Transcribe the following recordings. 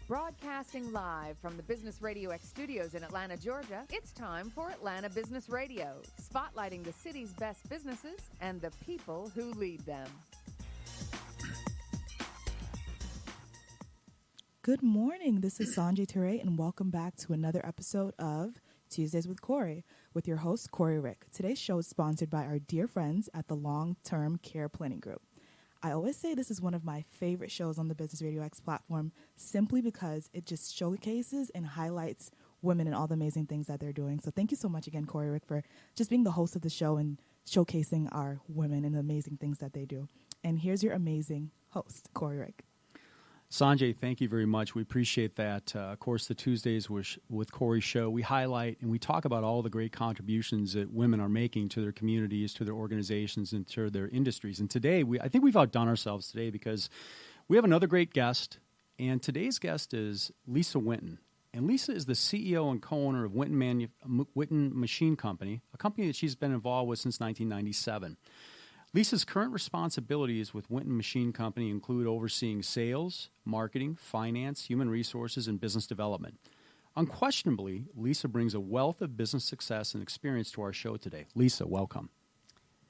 Broadcasting live from the Business Radio X studios in Atlanta, Georgia, it's time for Atlanta Business Radio, spotlighting the city's best businesses and the people who lead them. Good morning. This is Sanjay Ture, and welcome back to another episode of Tuesdays with Corey, with your host, Corey Rick. Today's show is sponsored by our dear friends at the Long-Term Care Planning Group. I always say this is one of my favorite shows on the Business Radio X platform simply because it just showcases and highlights women and all the amazing things that they're doing. So thank you so much again, Corey Rick, for just being the host of the show and showcasing our women and the amazing things that they do. And here's your amazing host, Corey Rick. Sanjay, thank you very much. We appreciate that. Of course, the Tuesdays with Corey show, we highlight and we talk about all the great contributions that women are making to their communities, to their organizations, and to their industries. And today, I think we've outdone ourselves today because we have another great guest, and today's guest is Lisa Winton. And Lisa is the CEO and co-owner of Winton Machine Company, a company that she's been involved with since 1997. Lisa's current responsibilities with Winton Machine Company include overseeing sales, marketing, finance, human resources, and business development. Unquestionably, Lisa brings a wealth of business success and experience to our show today. Lisa, welcome.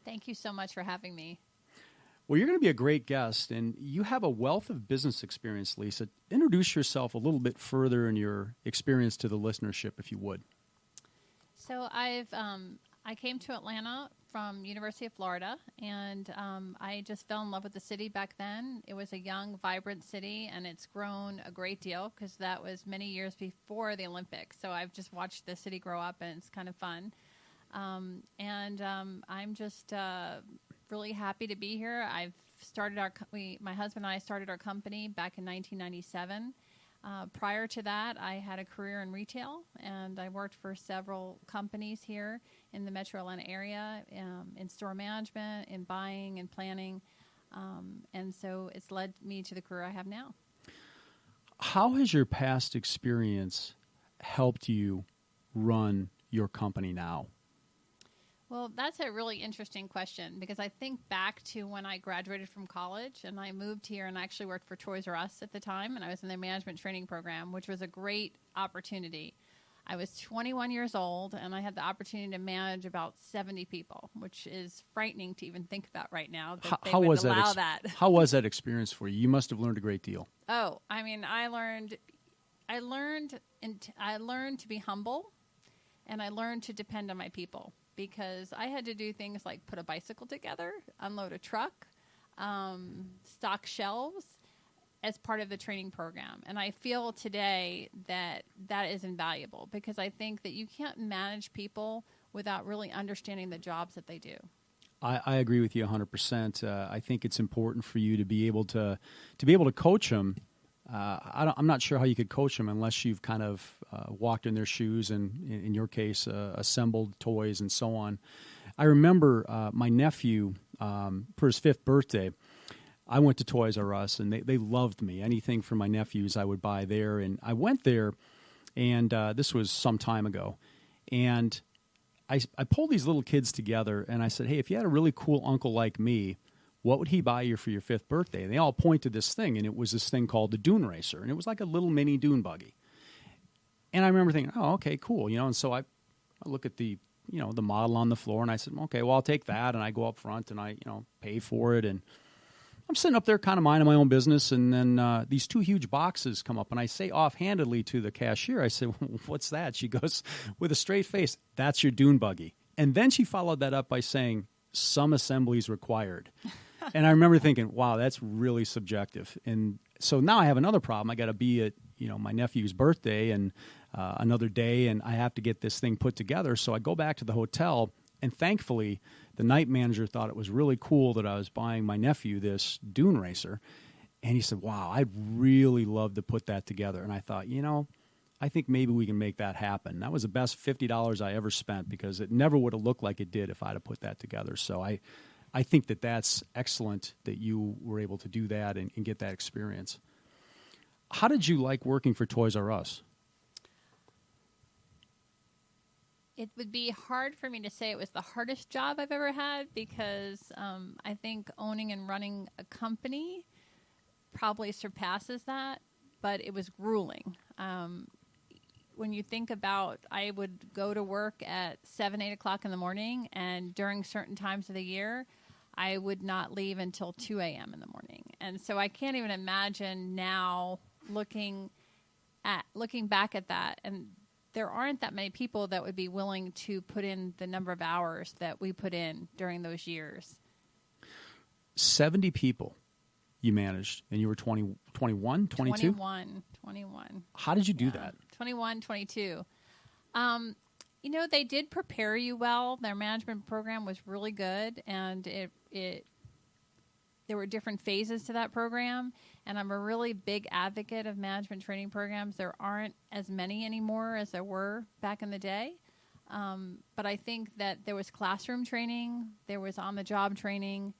Thank you so much for having me. Well, you're going to be a great guest, and you have a wealth of business experience, Lisa. Introduce yourself a little bit further in your experience to the listenership, if you would. So I came to Atlanta from University of Florida, and I just fell in love with the city back then. It was a young, vibrant city, and it's grown a great deal because that was many years before the Olympics. So I've just watched the city grow up, and it's kind of fun. I'm just really happy to be here. I've started my husband and I started our company back in 1997. Prior to that, I had a career in retail, and I worked for several companies here in the Metro Atlanta area, in store management, in buying and planning, and so it's led me to the career I have now. How has your past experience helped you run your company now? Well, that's a really interesting question because I think back to when I graduated from college and I moved here and I actually worked for Toys R Us at the time, and I was in the management training program, which was a great opportunity. I was 21 years old and I had the opportunity to manage about 70 people, which is frightening to even think about right now. That How was that? How was that experience for you? You must have learned a great deal. Oh, I mean, I learned to be humble, and I learned to depend on my people. Because I had to do things like put a bicycle together, unload a truck, stock shelves as part of the training program. And I feel today that that is invaluable because I think that you can't manage people without really understanding the jobs that they do. I agree with you 100%. I think it's important for you to be able to coach them. I'm not sure how you could coach them unless you've kind of walked in their shoes and, in your case, assembled toys and so on. I remember my nephew, for his 5th birthday, I went to Toys R Us, and they loved me. Anything for my nephews I would buy there. And I went there, and this was some time ago, and I pulled these little kids together, and I said, hey, if you had a really cool uncle like me, what would he buy you for your 5th birthday? And they all pointed to this thing, and it was this thing called the Dune Racer, and it was like a little mini dune buggy. And I remember thinking, oh, okay, cool, And so I look at the model on the floor, and I said, okay, well, I'll take that, and I go up front, and I, pay for it, and I'm sitting up there kind of minding my own business, and then these 2 huge boxes come up, and I say offhandedly to the cashier, I said, what's that? She goes, with a straight face, that's your dune buggy. And then she followed that up by saying, some assemblies required. And I remember thinking, wow, that's really subjective. And so now I have another problem. I got to be at, my nephew's birthday and another day, and I have to get this thing put together. So I go back to the hotel, and thankfully, the night manager thought it was really cool that I was buying my nephew this Dune Racer. And he said, wow, I'd really love to put that together. And I thought, I think maybe we can make that happen. That was the best $50 I ever spent because it never would have looked like it did if I'd have put that together. So I think that that's excellent that you were able to do that and get that experience. How did you like working for Toys R Us? It would be hard for me to say it was the hardest job I've ever had because I think owning and running a company probably surpasses that. but it was grueling. When you think about, I would go to work at 7, 8 o'clock in the morning, and during certain times of the year, I would not leave until 2 a.m. in the morning. And so I can't even imagine now looking back at that, and there aren't that many people that would be willing to put in the number of hours that we put in during those years. 70 people you managed, and you were 21, 22? 21. How did you do that? 21, 22. They did prepare you well. Their management program was really good, and there were different phases to that program, and I'm a really big advocate of management training programs. There aren't as many anymore as there were back in the day, but I think that there was classroom training, there was on-the-job training,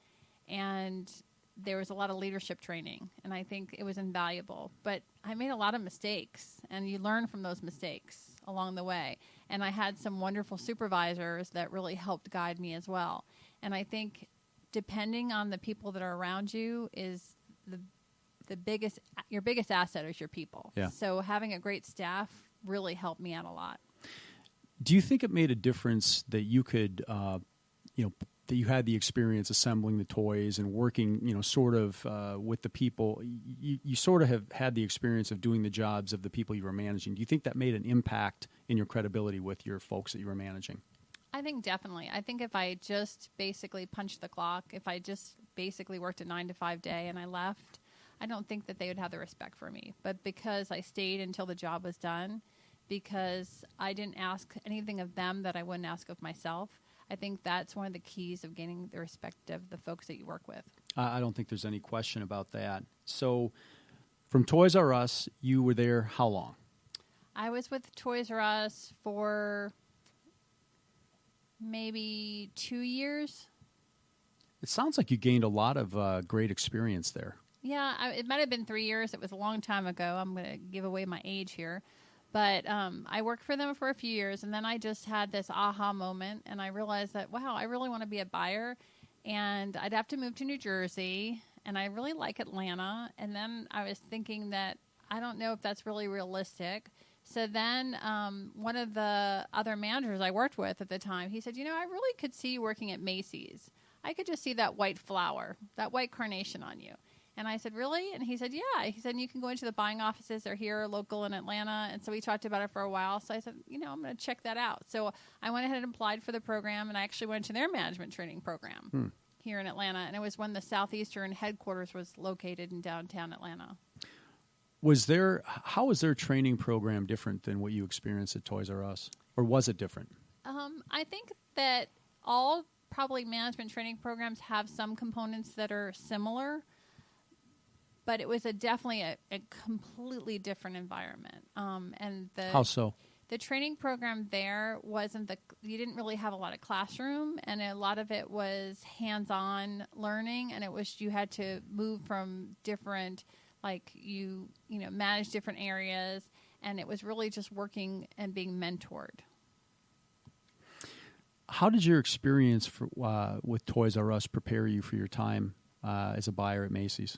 and there was a lot of leadership training, and I think it was invaluable. But I made a lot of mistakes, and you learn from those mistakes along the way. And I had some wonderful supervisors that really helped guide me as well. And I think depending on the people that are around you is your biggest asset is your people. Yeah. So having a great staff really helped me out a lot. Do you think it made a difference that you could, that you had the experience assembling the toys and working, sort of with the people? You sort of have had the experience of doing the jobs of the people you were managing. Do you think that made an impact in your credibility with your folks that you were managing? I think definitely. I think if I just basically punched the clock, if I just basically worked a 9-to-5 day and I left, I don't think that they would have the respect for me. But because I stayed until the job was done, because I didn't ask anything of them that I wouldn't ask of myself, I think that's one of the keys of gaining the respect of the folks that you work with. I don't think there's any question about that. So from Toys R Us, you were there how long? I was with Toys R Us for maybe 2 years. It sounds like you gained a lot of great experience there. Yeah, it might have been 3 years. It was a long time ago. I'm going to give away my age here. But I worked for them for a few years, and then I just had this aha moment, and I realized that, wow, I really want to be a buyer, and I'd have to move to New Jersey, and I really like Atlanta. And then I was thinking that I don't know if that's really realistic. So then one of the other managers I worked with at the time, he said, I really could see you working at Macy's. I could just see that white flower, that white carnation on you. And I said, really? And he said, yeah. He said, you can go into the buying offices. They're here, local in Atlanta. And so we talked about it for a while. So I said, I'm going to check that out. So I went ahead and applied for the program, and I actually went to their management training program here in Atlanta. And it was when the Southeastern headquarters was located in downtown Atlanta. How was their training program different than what you experienced at Toys R Us? Or was it different? I think that all probably management training programs have some components that are similar. But it was definitely a completely different environment. How so? The training program there you didn't really have a lot of classroom, and a lot of it was hands-on learning, and you had to move from different, manage different areas, and it was really just working and being mentored. How did your experience with Toys R Us prepare you for your time as a buyer at Macy's?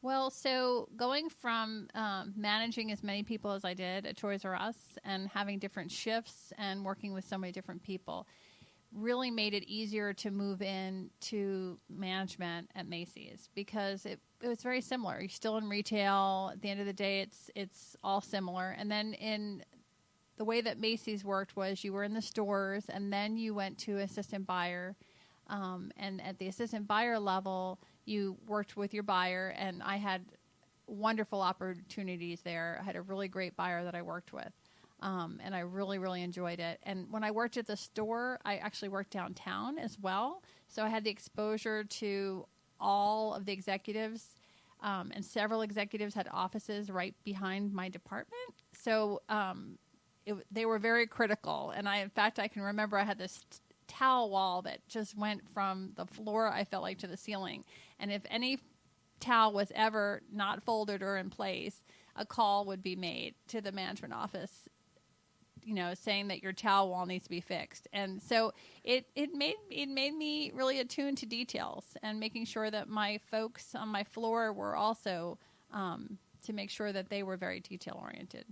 Well, so going from managing as many people as I did at Toys R Us and having different shifts and working with so many different people really made it easier to move into management at Macy's because it was very similar. You're still in retail. At the end of the day, it's all similar. And then in the way that Macy's worked was you were in the stores, and then you went to assistant buyer. And at the assistant buyer level, you worked with your buyer, and I had wonderful opportunities there. I had a really great buyer that I worked with, and I really, really enjoyed it. And when I worked at the store, I actually worked downtown as well, so I had the exposure to all of the executives, and several executives had offices right behind my department. So they were very critical, and in fact, I can remember I had this towel wall that just went from the floor, I felt like, to the ceiling. And if any towel was ever not folded or in place, a call would be made to the management office, saying that your towel wall needs to be fixed. And so it made me really attuned to details and making sure that my folks on my floor were also to make sure that they were very detail-oriented.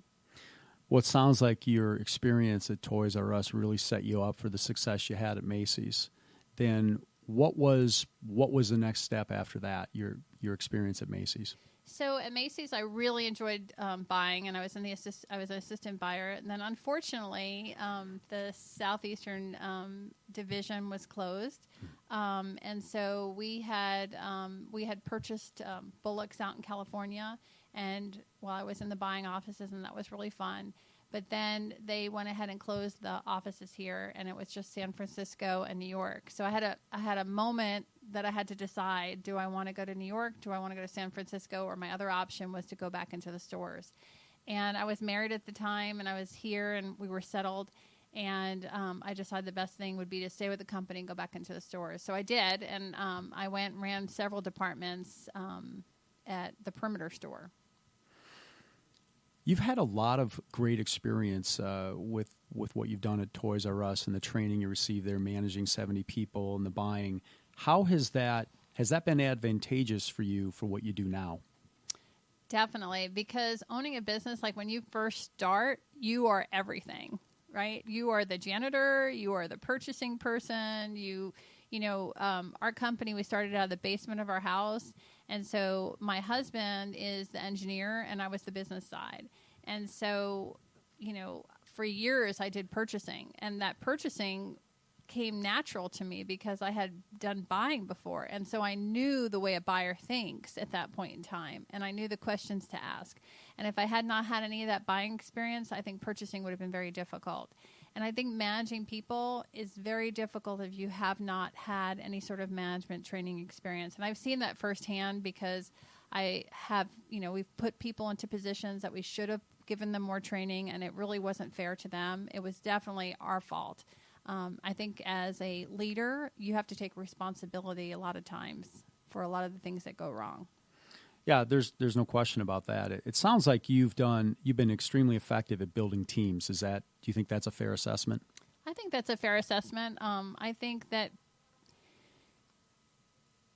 Well, it sounds like your experience at Toys R Us really set you up for the success you had at Macy's. Then what was the next step after that, your experience at Macy's? So at Macy's, I really enjoyed buying, and I was an assistant buyer. And then, unfortunately, the Southeastern division was closed, and so we had purchased Bullocks out in California, and while I was in the buying offices, and that was really fun. But then they went ahead and closed the offices here, and it was just San Francisco and New York. So I had a moment that I had to decide: do I want to go to New York? Do I want to go to San Francisco? Or my other option was to go back into the stores. And I was married at the time, and I was here, and we were settled. And I decided the best thing would be to stay with the company and go back into the stores. So I did, and I went and ran several departments at the Perimeter store. You've had a lot of great experience with what you've done at Toys R Us and the training you received there, managing 70 people and the buying. How has that been advantageous for you for what you do now? Definitely, because owning a business, like when you first start, you are everything, right? You are the janitor, you are the purchasing person, our company, we started out of the basement of our house. And so my husband is the engineer and I was the business side. And so, for years I did purchasing, and that purchasing came natural to me because I had done buying before. And so I knew the way a buyer thinks at that point in time, and I knew the questions to ask. And if I had not had any of that buying experience, I think purchasing would have been very difficult. And I think managing people is very difficult if you have not had any sort of management training experience. And I've seen that firsthand because I have, we've put people into positions that we should have given them more training, and it really wasn't fair to them. It was definitely our fault. I think as a leader, you have to take responsibility a lot of times for a lot of the things that go wrong. Yeah, there's no question about that. It sounds like you've been extremely effective at building teams. Do you think that's a fair assessment? I think that's a fair assessment. I think that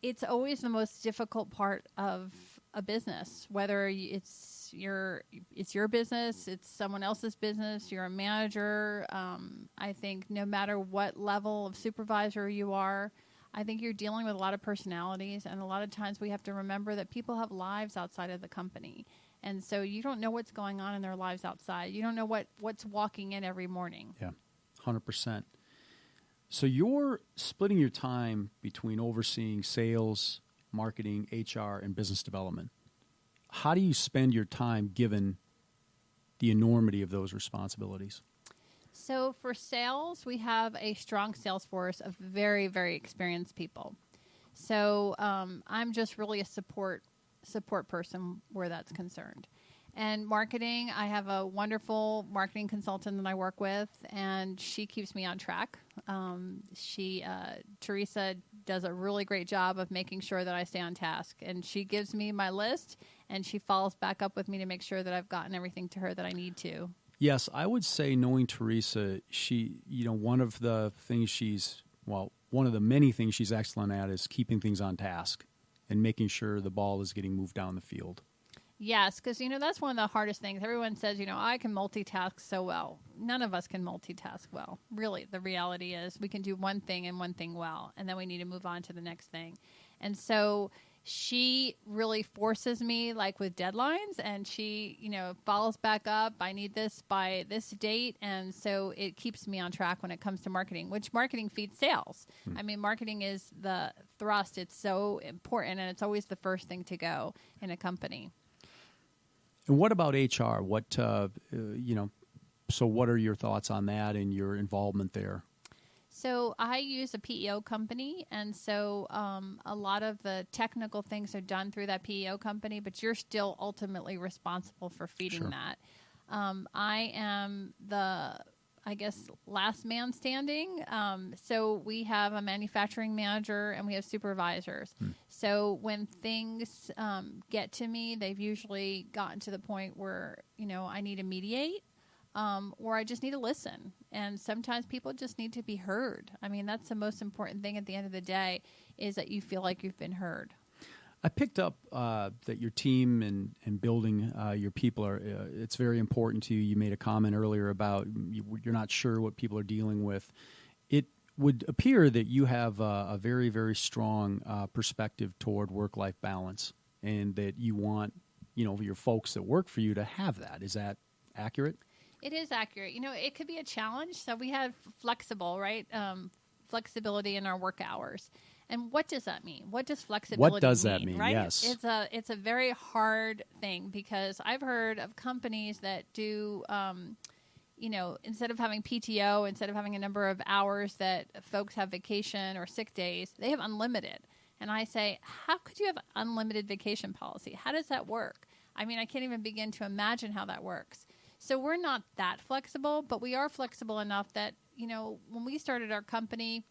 it's always the most difficult part of a business, whether it's your business, it's someone else's business, you're a manager. I think no matter what level of supervisor you are, I think you're dealing with a lot of personalities, and a lot of times we have to remember that people have lives outside of the company. And so you don't know what's going on in their lives outside. You don't know what's walking in every morning. Yeah, 100%. So you're splitting your time between overseeing sales, marketing, HR, and business development. How do you spend your time given the enormity of those responsibilities? So for sales, we have a strong sales force of very, very experienced people. So I'm just really a support person where that's concerned. And marketing, I have a wonderful marketing consultant that I work with, and she keeps me on track. Teresa does a really great job of making sure that I stay on task. And she gives me my list, and she follows back up with me to make sure that I've gotten everything to her that I need to. Yes, I would say knowing Teresa, one of the many things she's excellent at is keeping things on task and making sure the ball is getting moved down the field. Yes, because, that's one of the hardest things. Everyone says, I can multitask so well. None of us can multitask well. Really, the reality is we can do one thing and one thing well, and then we need to move on to the next thing. And so she really forces me, like with deadlines, and she, follows back up. I need this by this date, and so it keeps me on track when it comes to marketing, which marketing feeds sales. I mean, marketing is the thrust. It's so important, and it's always the first thing to go in a company. And what about HR? So what are your thoughts on that and your involvement there? So I use a PEO company, and so a lot of the technical things are done through that PEO company, but you're still ultimately responsible for feeding that. I am last man standing. So we have a manufacturing manager and we have supervisors. So when things get to me, they've usually gotten to the point where, I need to mediate. Or I just need to listen. And sometimes people just need to be heard. I mean, that's the most important thing at the end of the day, is that you feel like you've been heard. I picked up that your team and building your people are it's very important to you. You made a comment earlier about you're not sure what people are dealing with. It would appear that you have a very, very strong perspective toward work-life balance, and that you want your folks that work for you to have that. Is that accurate? It is accurate. It could be a challenge. So we have flexibility in our work hours. And what does that mean? What does flexibility mean? What does that mean? Right? Yes. It's a very hard thing, because I've heard of companies that do, instead of having PTO, instead of having a number of hours that folks have vacation or sick days, they have unlimited. And I say, how could you have unlimited vacation policy? How does that work? I mean, I can't even begin to imagine how that works. So we're not that flexible, but we are flexible enough that, when we started our company,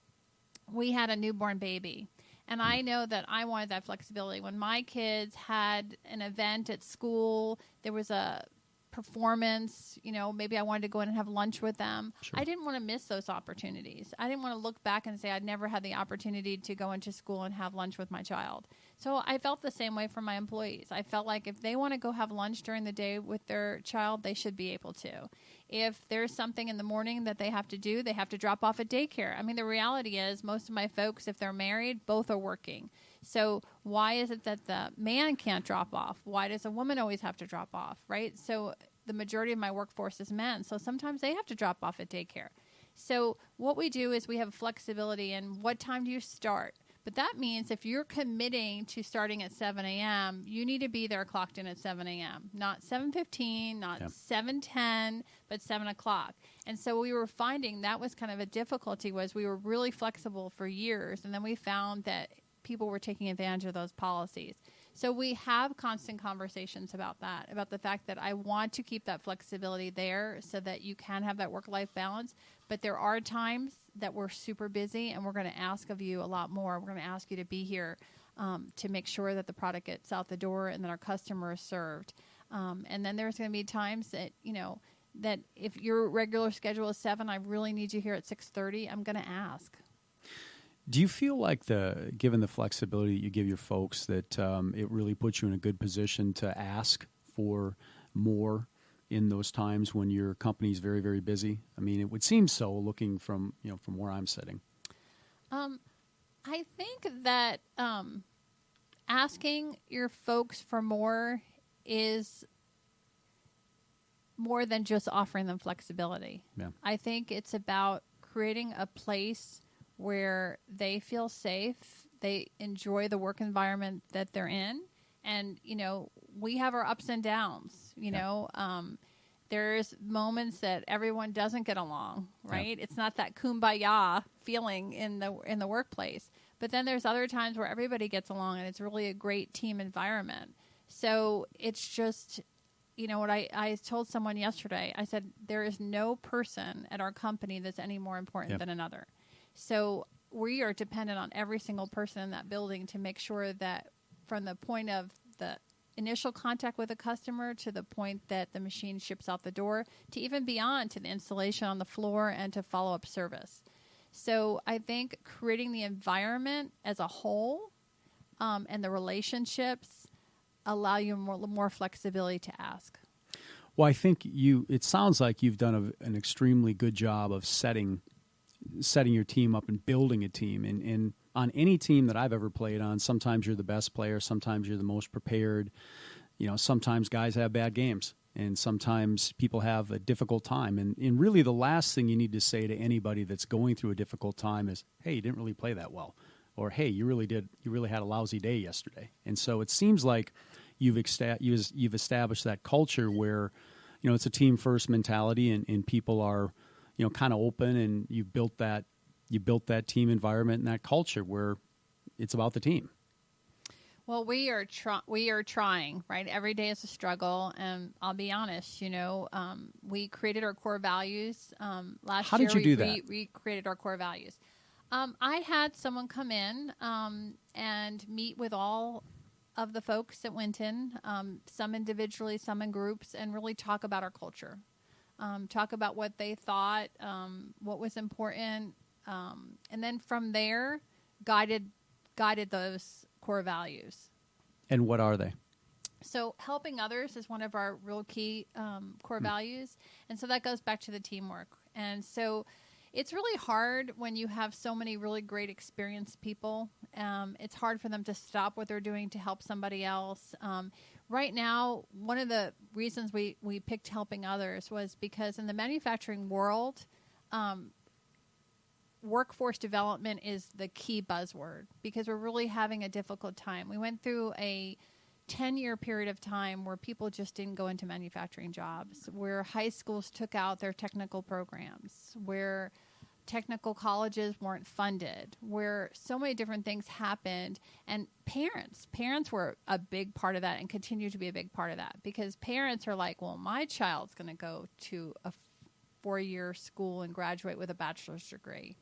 we had a newborn baby. And I know that I wanted that flexibility. When my kids had an event at school, there was a performance, maybe I wanted to go in and have lunch with them. Sure. I didn't want to miss those opportunities. I didn't want to look back and say I'd never had the opportunity to go into school and have lunch with my child. So I felt the same way for my employees. I felt like if they want to go have lunch during the day with their child, they should be able to. If there's something in the morning that they have to do, they have to drop off at daycare. I mean, the reality is most of my folks, if they're married, both are working. So why is it that the man can't drop off? Why does a woman always have to drop off, right? So the majority of my workforce is men. So sometimes they have to drop off at daycare. So what we do is we have flexibility in what time do you start. But that means if you're committing to starting at 7 a.m., you need to be there clocked in at 7 a.m., not 7:15, not 7:10, but 7 o'clock. And so we were finding that was kind of a difficulty, was we were really flexible for years, and then we found that people were taking advantage of those policies. So we have constant conversations about that, about the fact that I want to keep that flexibility there so that you can have that work-life balance. But there are times that we're super busy, and we're going to ask of you a lot more. We're going to ask you to be here to make sure that the product gets out the door and that our customer is served. And then there's going to be times that, that if your regular schedule is 7, I really need you here at 6:30, I'm going to ask. Do you feel like given the flexibility that you give your folks, that it really puts you in a good position to ask for more in those times when your company's very, very busy? I mean, it would seem so, looking from where I'm sitting. I think that asking your folks for more is more than just offering them flexibility. Yeah. I think it's about creating a place where they feel safe, they enjoy the work environment that they're in. And, we have our ups and downs, there's moments that everyone doesn't get along, right? Yeah. It's not that kumbaya feeling in the workplace. But then there's other times where everybody gets along and it's really a great team environment. So it's just, what I told someone yesterday, I said, there is no person at our company that's any more important than another. So we are dependent on every single person in that building to make sure that from the point of the initial contact with a customer to the point that the machine ships out the door, to even beyond to the installation on the floor and to follow-up service. So I think creating the environment as a whole and the relationships allow you more flexibility to ask. Well, I think it sounds like you've done an extremely good job of setting your team up and building a team. And on any team that I've ever played on, sometimes you're the best player, sometimes you're the most prepared. Sometimes guys have bad games, and sometimes people have a difficult time. And really the last thing you need to say to anybody that's going through a difficult time is, hey, you didn't really play that well. Or, hey, you really had a lousy day yesterday. And so it seems like you've established that culture where, it's a team first mentality, and people are, kind of open, and you built that team environment and that culture where it's about the team. Well, we are trying, right? Every day is a struggle, and I'll be honest, we created our core values last year. How did you do that? We created our core values. I had someone come in and meet with all of the folks at Winton, some individually, some in groups, and really talk about our culture. Talk about what they thought, what was important, and then from there, guided those core values. And what are they? So helping others is one of our real key core values. And so that goes back to the teamwork. And so it's really hard when you have so many really great experienced people. It's hard for them to stop what they're doing to help somebody else. Right now, one of the reasons we picked helping others was because in the manufacturing world, workforce development is the key buzzword because we're really having a difficult time. We went through a 10-year period of time where people just didn't go into manufacturing jobs, where high schools took out their technical programs, where technical colleges weren't funded, where so many different things happened. And parents were a big part of that and continue to be a big part of that because parents are like, well, my child's going to go to a 4-year school and graduate with a bachelor's degree.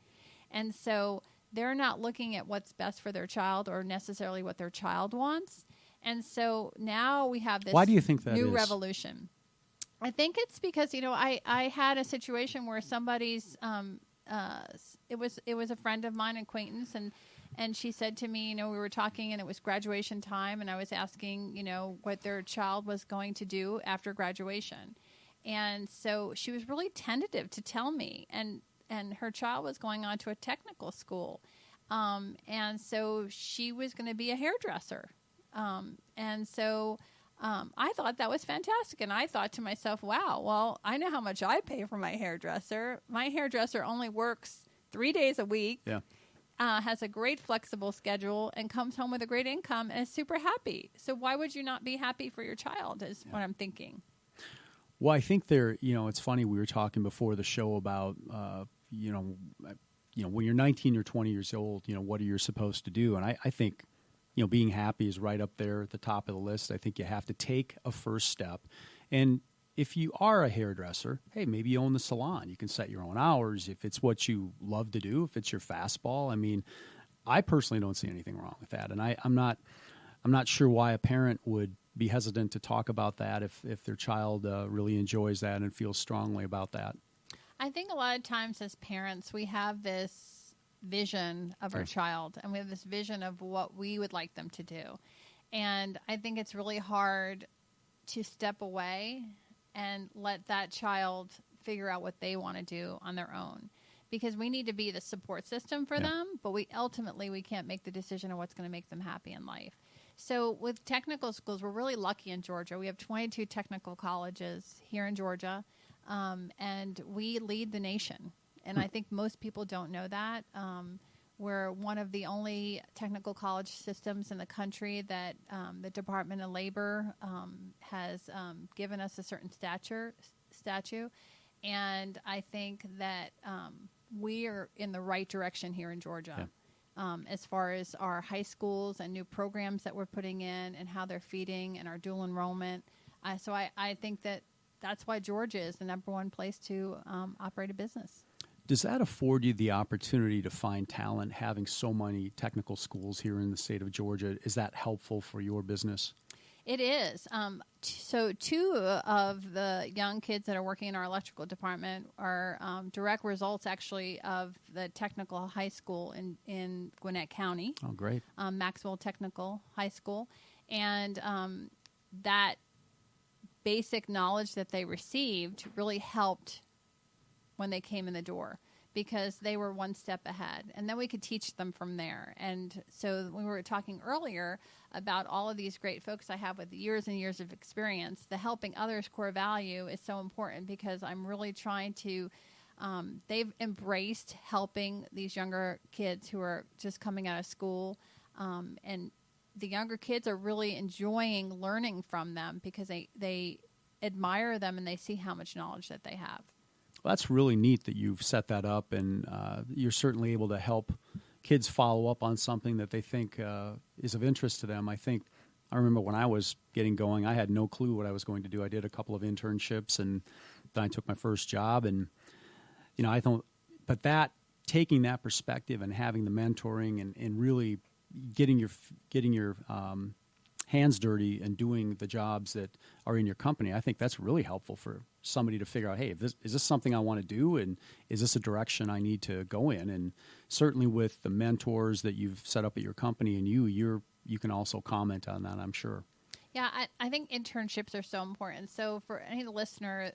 And so they're not looking at what's best for their child or necessarily what their child wants. And so now we have this Why do you think that new is? revolution. I think it's because, I had a situation where somebody's it was a friend of mine, acquaintance, and she said to me, we were talking and it was graduation time and I was asking, what their child was going to do after graduation. And so she was really tentative to tell me and her child was going on to a technical school. And so she was going to be a hairdresser. And so I thought that was fantastic. And I thought to myself, wow, well, I know how much I pay for my hairdresser. My hairdresser only works 3 days a week, has a great flexible schedule, and comes home with a great income and is super happy. So why would you not be happy for your child is what I'm thinking. Well, I think it's funny. We were talking before the show about, when you're 19 or 20 years old, what are you supposed to do? And I think, being happy is right up there at the top of the list. I think you have to take a first step. And if you are a hairdresser, hey, maybe you own the salon. You can set your own hours if it's what you love to do, if it's your fastball. I mean, I personally don't see anything wrong with that. And I'm not sure why a parent would be hesitant to talk about that if their child really enjoys that and feels strongly about that. I think a lot of times as parents, we have this vision of our child and we have this vision of what we would like them to do. And I think it's really hard to step away and let that child figure out what they want to do on their own. Because we need to be the support system for them, but we can't make the decision of what's going to make them happy in life. So with technical schools, we're really lucky in Georgia. We have 22 technical colleges here in Georgia, and we lead the nation. And I think most people don't know that. We're one of the only technical college systems in the country that the Department of Labor has given us a certain statue. And I think that we are in the right direction here in Georgia as far as our high schools and new programs that we're putting in and how they're feeding and our dual enrollment. So I think that's why Georgia is the number one place to operate a business. Does that afford you the opportunity to find talent, having so many technical schools here in the state of Georgia? Is that helpful for your business? It is. So 2 of the young kids that are working in our electrical department are direct results, actually, of the technical high school in Gwinnett County. Oh, great. Maxwell Technical High School. And that basic knowledge that they received really helped when they came in the door because they were one step ahead. And then we could teach them from there. And so we were talking earlier about all of these great folks I have with years and years of experience. The helping others core value is so important because I'm really trying to, they've embraced helping these younger kids who are just coming out of school. And the younger kids are really enjoying learning from them because they admire them and they see how much knowledge that they have. Well, that's really neat that you've set that up, and you're certainly able to help kids follow up on something that they think is of interest to them. I remember when I was getting going, I had no clue what I was going to do. I did a couple of internships, and then I took my first job, and I thought, but taking that perspective and having the mentoring and really getting your hands dirty and doing the jobs that are in your company, I think that's really helpful for somebody to figure out, hey, is this something I want to do, and is this a direction I need to go in? And certainly with the mentors that you've set up at your company and you're you can also comment on that, I'm sure. Yeah, I think internships are so important. So for any listener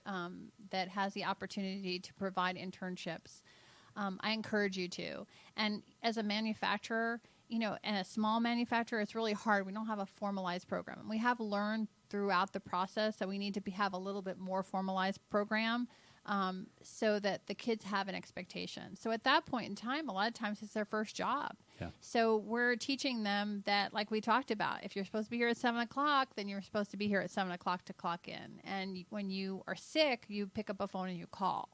that has the opportunity to provide internships, I encourage you to. And as a manufacturer, and a small manufacturer, it's really hard. We don't have a formalized program. And we have learned throughout the process that we need to have a little bit more formalized program so that the kids have an expectation. So at that point in time, a lot of times it's their first job. Yeah. So we're teaching them that, like we talked about, if you're supposed to be here at 7 o'clock, then you're supposed to be here at 7 o'clock to clock in. And when you are sick, you pick up a phone and you call.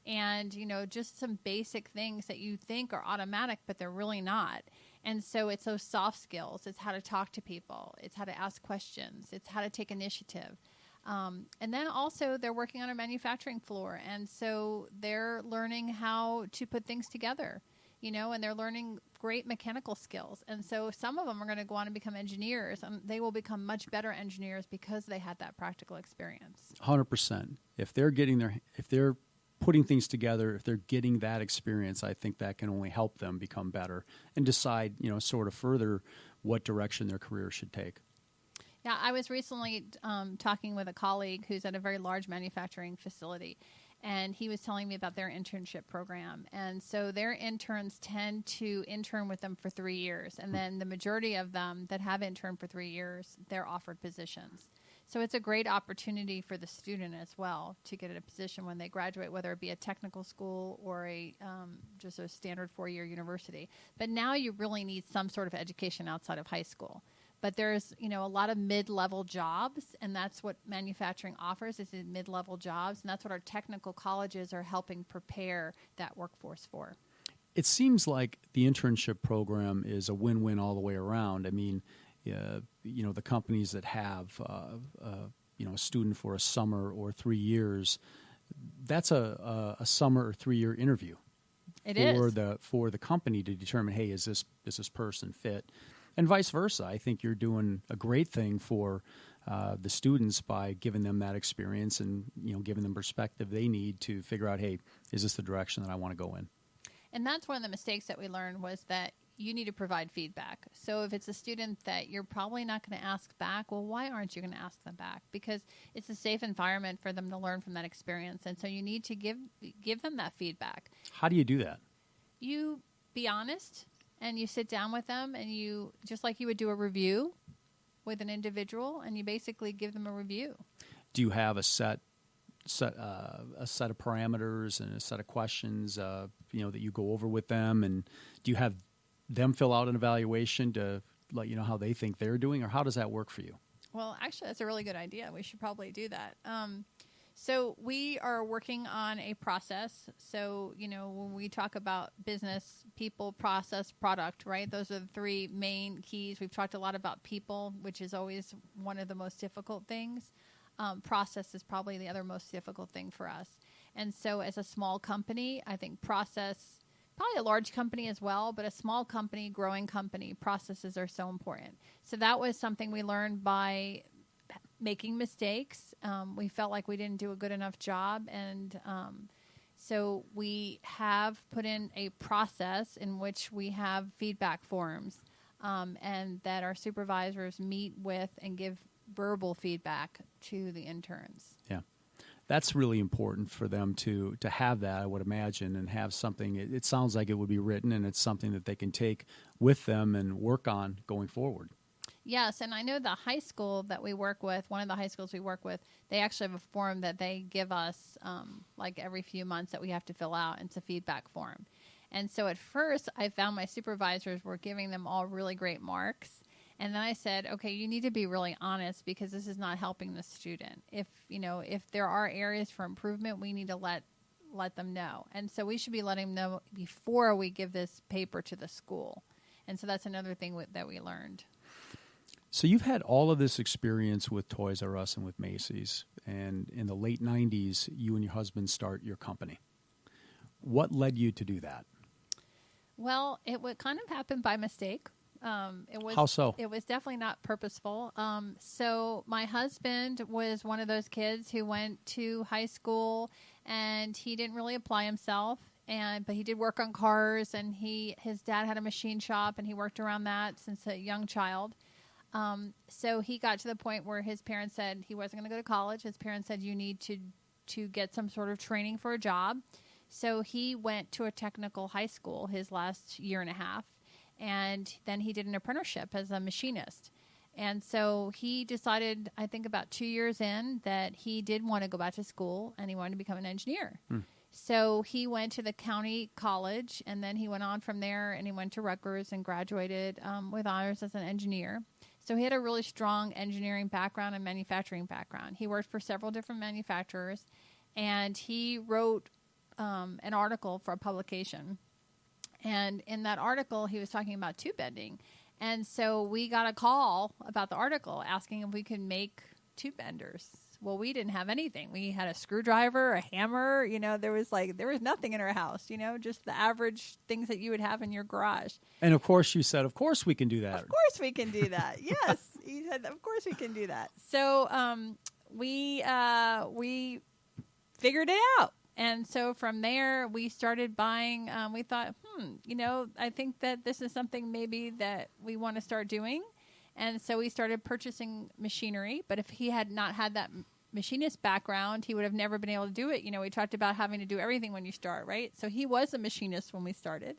And, just some basic things that you think are automatic, but they're really not. And so it's those soft skills. It's how to talk to people. It's how to ask questions. It's how to take initiative. And then also they're working on a manufacturing floor. And so they're learning how to put things together, and they're learning great mechanical skills. And so some of them are going to go on and become engineers, and they will become much better engineers because they had that practical experience. 100%. If they're putting things together, if they're getting that experience, I think that can only help them become better and decide, sort of further what direction their career should take. Yeah, I was recently talking with a colleague who's at a very large manufacturing facility, and he was telling me about their internship program. And so their interns tend to intern with them for 3 years, and then the majority of them that have interned for 3 years, they're offered positions. So it's a great opportunity for the student as well to get a position when they graduate, whether it be a technical school or just a standard 4-year university. But now you really need some sort of education outside of high school. But there's, a lot of mid-level jobs, and that's what manufacturing offers is mid-level jobs, and that's what our technical colleges are helping prepare that workforce for. It seems like the internship program is a win-win all the way around. I mean, the companies that have, a student for a summer or 3 years, that's a summer or 3-year interview. For the company to determine, hey, is this person fit? And vice versa. I think you're doing a great thing for the students by giving them that experience and giving them perspective they need to figure out, hey, is this the direction that I want to go in? And that's one of the mistakes that we learned was that you need to provide feedback. So if it's a student that you're probably not going to ask back, well, why aren't you going to ask them back? Because it's a safe environment for them to learn from that experience. And so you need to give them that feedback. How do you do that? You be honest, and you sit down with them, and you, just like you would do a review with an individual, and you basically give them a review. Do you have a set of parameters and a set of questions, that you go over with them? And do you have them fill out an evaluation to let you know how they think they're doing, or how does that work for you? Well, actually, that's a really good idea. We should probably do that. So we are working on a process. So, when we talk about business, people, process, product, right? Those are the 3 main keys. We've talked a lot about people, which is always one of the most difficult things. Process is probably the other most difficult thing for us. And so as a small company, I think process, probably a large company as well, but a small company, growing company, processes are so important. So that was something we learned by making mistakes. We felt like we didn't do a good enough job. And so we have put in a process in which we have feedback forms and that our supervisors meet with and give verbal feedback to the interns. Yeah. That's really important for them to have that, I would imagine, and have something. It sounds like it would be written, and it's something that they can take with them and work on going forward. Yes, and I know the high school that we work with, one of the high schools we work with, they actually have a form that they give us like every few months that we have to fill out. It's a feedback form. And so at first, I found my supervisors were giving them all really great marks. And then I said, okay, you need to be really honest because this is not helping the student. If there are areas for improvement, we need to let them know. And so we should be letting them know before we give this paper to the school. And so that's another thing that we learned. So you've had all of this experience with Toys R Us and with Macy's. And in the late 90s, you and your husband start your company. What led you to do that? Well, it would kind of happen by mistake. How so? It was definitely not purposeful. So my husband was one of those kids who went to high school and he didn't really apply himself. but he did work on cars, and his dad had a machine shop, and he worked around that since a young child. So he got to the point where his parents said he wasn't going to go to college. His parents said, you need to get some sort of training for a job. So he went to a technical high school his last year and a half, and then he did an apprenticeship as a machinist. And so he decided, I think about 2 years in, that he did want to go back to school and he wanted to become an engineer. So he went to the county college, and then he went on from there, and he went to Rutgers and graduated with honors as an engineer. So he had a really strong engineering background and manufacturing background. He worked for several different manufacturers, and he wrote an article for a publication. And in that article, he was talking about tube bending. And so we got a call about the article asking if we could make tube benders. Well, we didn't have anything. We had a screwdriver, a hammer. There was nothing in our house, just the average things that you would have in your garage. And of course you said, of course we can do that. Of course we can do that. Yes. He said, of course we can do that. So we figured it out. And so from there, we started buying. We thought, I think that this is something maybe that we want to start doing. And so we started purchasing machinery. But if he had not had that machinist background, he would have never been able to do it. We talked about having to do everything when you start, right? So he was a machinist when we started.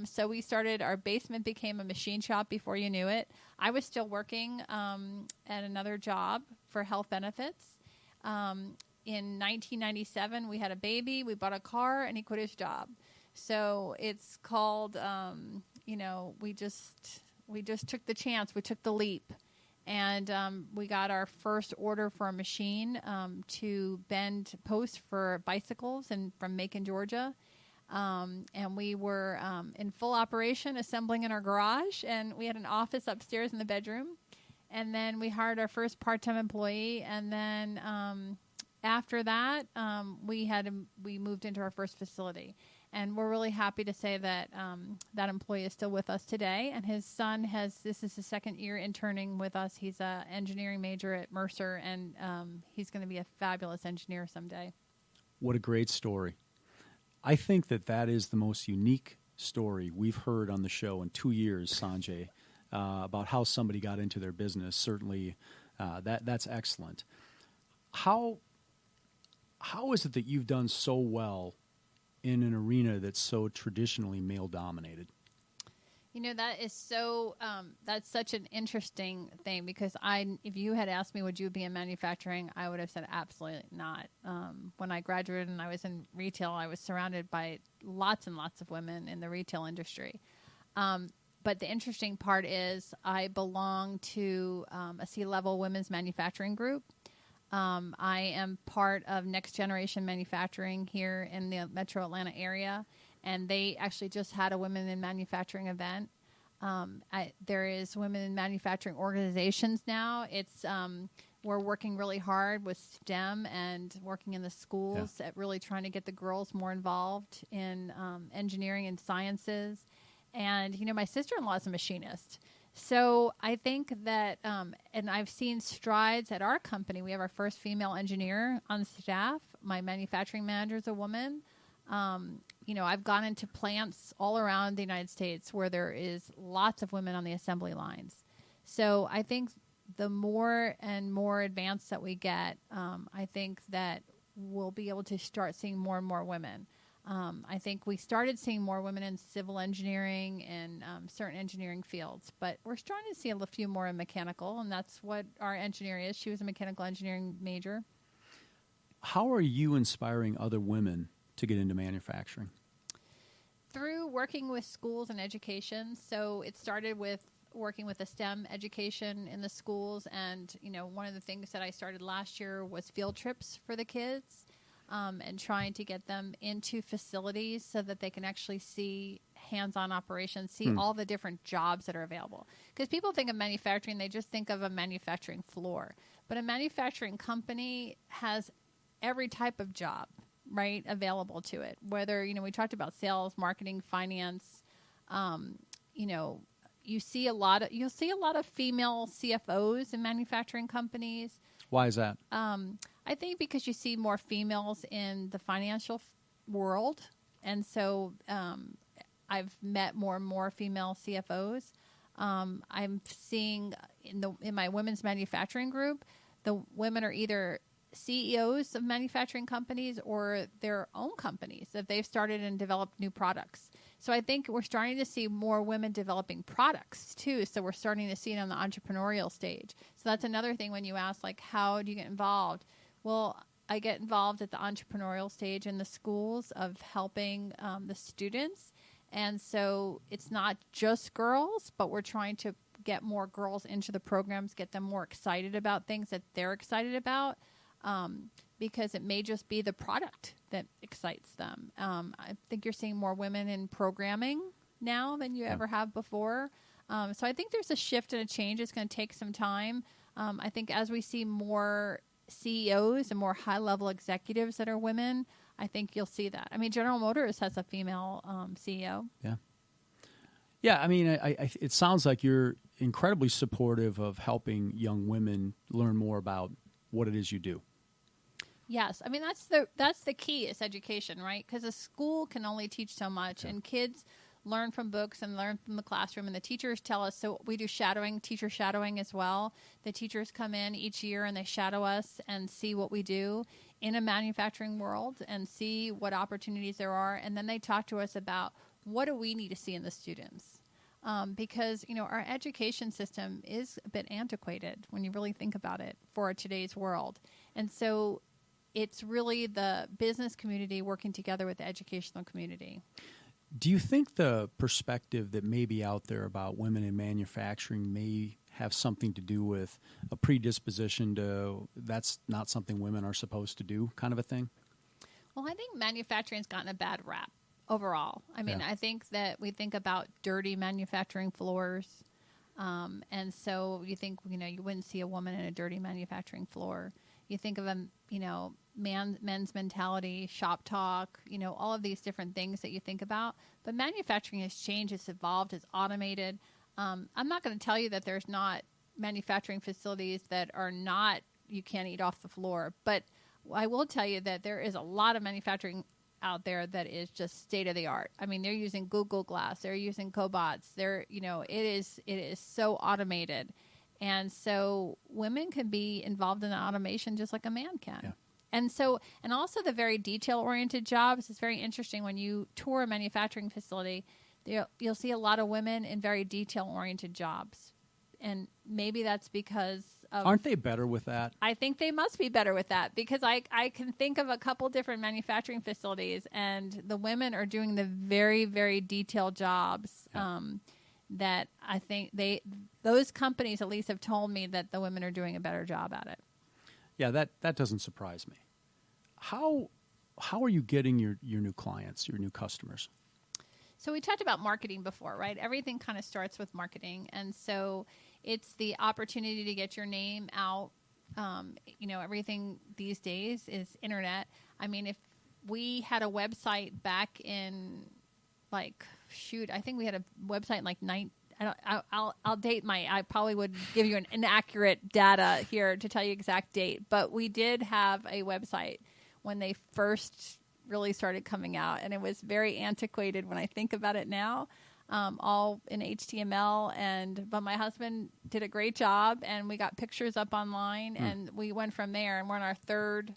So we started, our basement became a machine shop before you knew it. I was still working at another job for health benefits. In 1997, we had a baby, we bought a car, and he quit his job. So it's called, we just took the chance. We took the leap. And we got our first order for a machine to bend posts for bicycles from Macon, Georgia. And we were in full operation, assembling in our garage. And we had an office upstairs in the bedroom. And then we hired our first part-time employee. And then after that, we moved into our first facility. And we're really happy to say that that employee is still with us today. And his son this is his second year interning with us. He's an engineering major at Mercer, and he's going to be a fabulous engineer someday. What a great story. I think that is the most unique story we've heard on the show in 2 years, Sanjay, about how somebody got into their business. Certainly, that's excellent. How is it that you've done so well in an arena that's so traditionally male-dominated? That is so. That's such an interesting thing, because if you had asked me, would you be in manufacturing, I would have said absolutely not. When I graduated and I was in retail, I was surrounded by lots and lots of women in the retail industry. But the interesting part is I belong to a C-level women's manufacturing group. I am part of Next Generation Manufacturing here in the Metro Atlanta area, and they actually just had a Women in Manufacturing event. There is women in manufacturing organizations now. We're working really hard with STEM and working in the schools at really trying to get the girls more involved in engineering and sciences. And, my sister-in-law is a machinist. So I think that, and I've seen strides at our company. We have our first female engineer on staff. My manufacturing manager is a woman. I've gone into plants all around the United States where there is lots of women on the assembly lines. So I think the more and more advanced that we get, I think that we'll be able to start seeing more and more women. I think we started seeing more women in civil engineering and certain engineering fields, but we're starting to see a few more in mechanical, and that's what our engineer is. She was a mechanical engineering major. How are you inspiring other women to get into manufacturing? Through working with schools and education. So it started with working with the STEM education in the schools, and one of the things that I started last year was field trips for the kids. And trying to get them into facilities so that they can actually see hands-on operations, see all the different jobs that are available. Because people think of manufacturing, they just think of a manufacturing floor. But a manufacturing company has every type of job, right, available to it. Whether, we talked about sales, marketing, finance, you'll see a lot of female CFOs in manufacturing companies. Why is that? I think because you see more females in the financial world, And so I've met more and more female CFOs. I'm seeing in my women's manufacturing group, the women are either CEOs of manufacturing companies or their own companies that they've started and developed new products. So I think we're starting to see more women developing products too. So we're starting to see it on the entrepreneurial stage. So that's another thing when you ask, like, how do you get involved? Well, I get involved at the entrepreneurial stage in the schools of helping the students. And so it's not just girls, but we're trying to get more girls into the programs, get them more excited about things that they're excited about, because it may just be the product that excites them. I think you're seeing more women in programming now than you ever have before. So I think there's a shift and a change. It's going to take some time. I think as we see more CEOs and more high-level executives that are women, I think you'll see that. I mean, General Motors has a female CEO. Yeah. Yeah, I mean, it sounds like you're incredibly supportive of helping young women learn more about what it is you do. Yes. I mean, that's the key is education, right? Because a school can only teach so much, and kids learn from books and learn from the classroom, and the teachers tell us. So we do teacher shadowing as well. The teachers come in each year and they shadow us and see what we do in a manufacturing world and see what opportunities there are. And then they talk to us about what do we need to see in the students. Because, our education system is a bit antiquated when you really think about it for today's world. And so it's really the business community working together with the educational community. Do you think the perspective that may be out there about women in manufacturing may have something to do with a predisposition to that's not something women are supposed to do kind of a thing? Well, I think manufacturing's gotten a bad rap overall. I mean, I think that we think about dirty manufacturing floors. And so you think, you wouldn't see a woman in a dirty manufacturing floor. You think of men's mentality, shop talk, all of these different things that you think about. But manufacturing has changed, it's evolved, it's automated. I'm not going to tell you that there's not manufacturing facilities that are not, you can't eat off the floor. But I will tell you that there is a lot of manufacturing out there that is just state of the art. I mean, they're using Google Glass, they're using cobots, it is so automated. And so women can be involved in the automation just like a man can. Yeah. And also the very detail-oriented jobs. It's very interesting when you tour a manufacturing facility, you'll see a lot of women in very detail-oriented jobs. And maybe that's because of... Aren't they better with that? I think they must be better with that because I can think of a couple different manufacturing facilities and the women are doing the very, very detailed jobs that I think those companies at least have told me that the women are doing a better job at it. Yeah, that doesn't surprise me. How are you getting your new clients, your new customers? So we talked about marketing before, right? Everything kind of starts with marketing. And so it's the opportunity to get your name out. Everything these days is internet. I mean, if we had a website back in I think we had a website in I'll date I probably would give you an inaccurate data here to tell you exact date, but we did have a website when they first really started coming out, and it was very antiquated when I think about it now, all in HTML, but my husband did a great job, and we got pictures up online, and we went from there, and we're on our third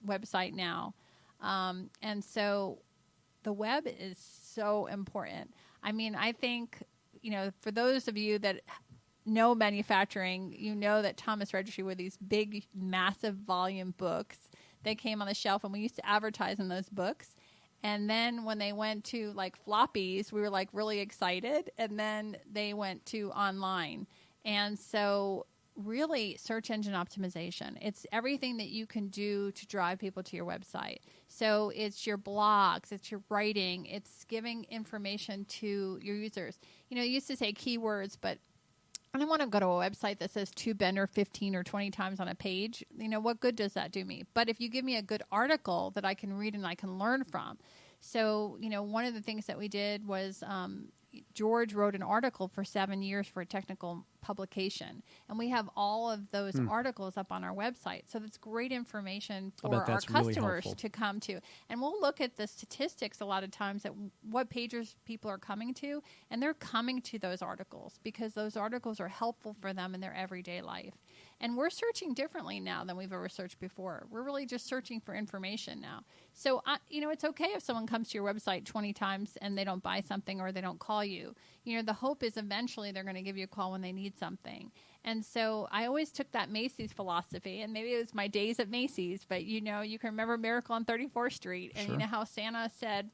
website now. And so the web is so important. I mean, I think, for those of you that know manufacturing, that Thomas Registry were these big, massive volume books. They came on the shelf, and we used to advertise in those books. And then when they went to floppies, we were really excited. And then they went to online. And so really search engine optimization. It's everything that you can do to drive people to your website. So it's your blogs, it's your writing, it's giving information to your users. You used to say keywords, but I don't want to go to a website that says to Bender 15 or 20 times on a page. What good does that do me? But if you give me a good article that I can read and I can learn from. So, one of the things that we did was George wrote an article for 7 years for a technical publication. And we have all of those articles up on our website. So that's great information for our really customers helpful. to come to. And we'll look at the statistics a lot of times at what pages people are coming to. And they're coming to those articles because those articles are helpful for them in their everyday life. And we're searching differently now than we've ever searched before. We're really just searching for information now. So, it's okay if someone comes to your website 20 times and they don't buy something or they don't call you. The hope is eventually they're going to give you a call when they need something. And so I always took that Macy's philosophy, and maybe it was my days at Macy's, but, you can remember Miracle on 34th Street. And Sure. you know how Santa said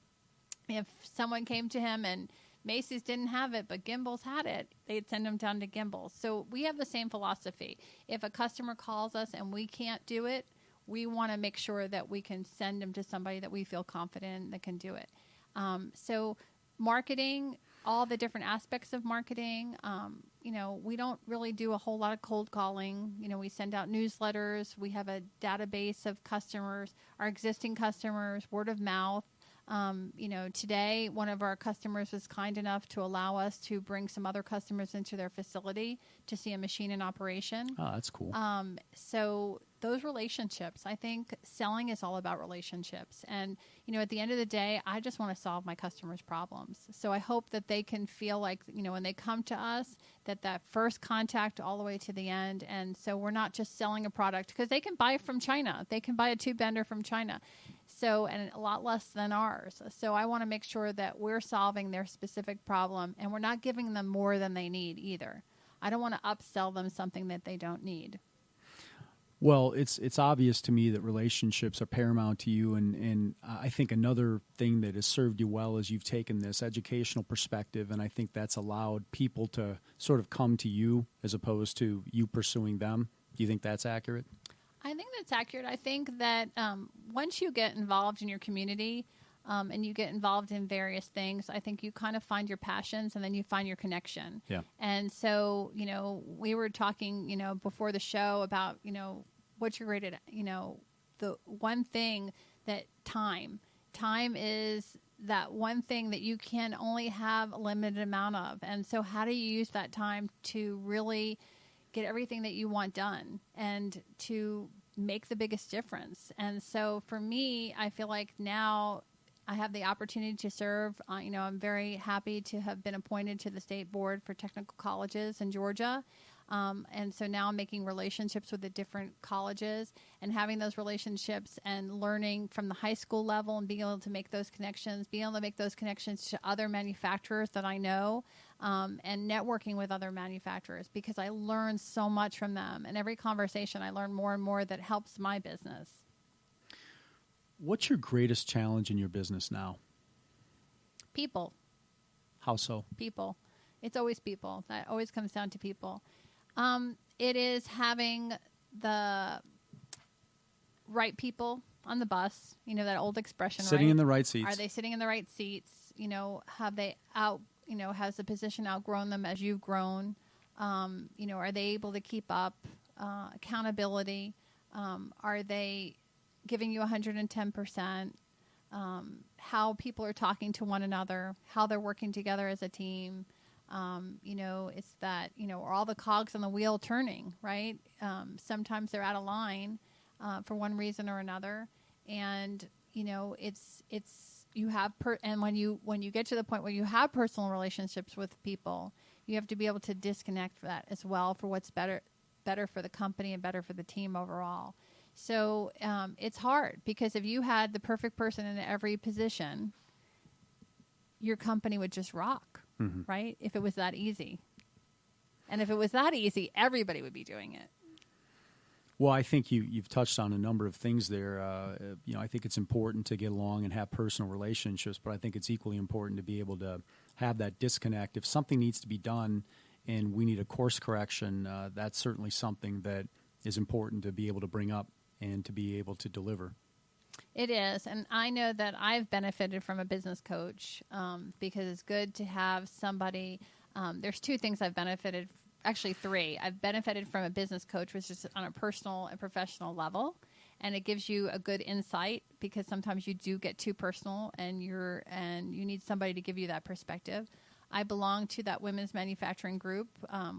if someone came to him and Macy's didn't have it, but Gimbel's had it, they'd send them down to Gimbel's. So we have the same philosophy. If a customer calls us and we can't do it, we want to make sure that we can send them to somebody that we feel confident that can do it. So marketing, all the different aspects of marketing, we don't really do a whole lot of cold calling. We send out newsletters. We have a database of customers, our existing customers, word of mouth. Today, one of our customers was kind enough to allow us to bring some other customers into their facility to see a machine in operation. Oh, that's cool. So those relationships, I think selling is all about relationships. And, at the end of the day, I just want to solve my customers' problems. So I hope that they can feel like, when they come to us, that first contact all the way to the end. And so we're not just selling a product because they can buy from China. They can buy a tube bender from China. So, and a lot less than ours. So I want to make sure that we're solving their specific problem and we're not giving them more than they need either. I don't want to upsell them something that they don't need. Well, it's obvious to me that relationships are paramount to you, and I think another thing that has served you well is you've taken this educational perspective, and I think that's allowed people to sort of come to you as opposed to you pursuing them. Do you think that's accurate? I think that's accurate. I think that once you get involved in your community and you get involved in various things, I think you kind of find your passions and then you find your connection. Yeah. And so, we were talking, before the show about, what you're rated, the one thing that time is that one thing that you can only have a limited amount of. And so how do you use that time to really get everything that you want done and to make the biggest difference? And so for me, I feel like now I have the opportunity to serve. I'm very happy to have been appointed to the State Board for Technical Colleges in Georgia. And so now I'm making relationships with the different colleges and having those relationships and learning from the high school level and being able to make those connections, to other manufacturers that I know, and networking with other manufacturers because I learn so much from them. And every conversation I learn more and more that helps my business. What's your greatest challenge in your business now? People. How so? People. It's always people. That always comes down to people. It is having the right people on the bus. That old expression, sitting right? in the right seats. Are they sitting in the right seats? Have they has the position outgrown them as you've grown? Are they able to keep up? Accountability. Are they giving you 110%? How people are talking to one another, how they're working together as a team. It's that, are all the cogs on the wheel turning, right? Sometimes they're out of line for one reason or another. And, you have, and when you get to the point where you have personal relationships with people, you have to be able to disconnect for that as well for what's better for the company and better for the team overall. So it's hard because if you had the perfect person in every position, your company would just rock, right? If it was that easy. And if it was that easy, everybody would be doing it. Well, I think you've touched on a number of things there. I think it's important to get along and have personal relationships, but I think it's equally important to be able to have that disconnect. If something needs to be done and we need a course correction, that's certainly something that is important to be able to bring up and to be able to deliver. It is, and I know that I've benefited from a business coach because it's good to have somebody. There's two things I've benefited, actually three. I've benefited from a business coach, which is on a personal and professional level, and it gives you a good insight because sometimes you do get too personal, and you need somebody to give you that perspective. I belong to that women's manufacturing group.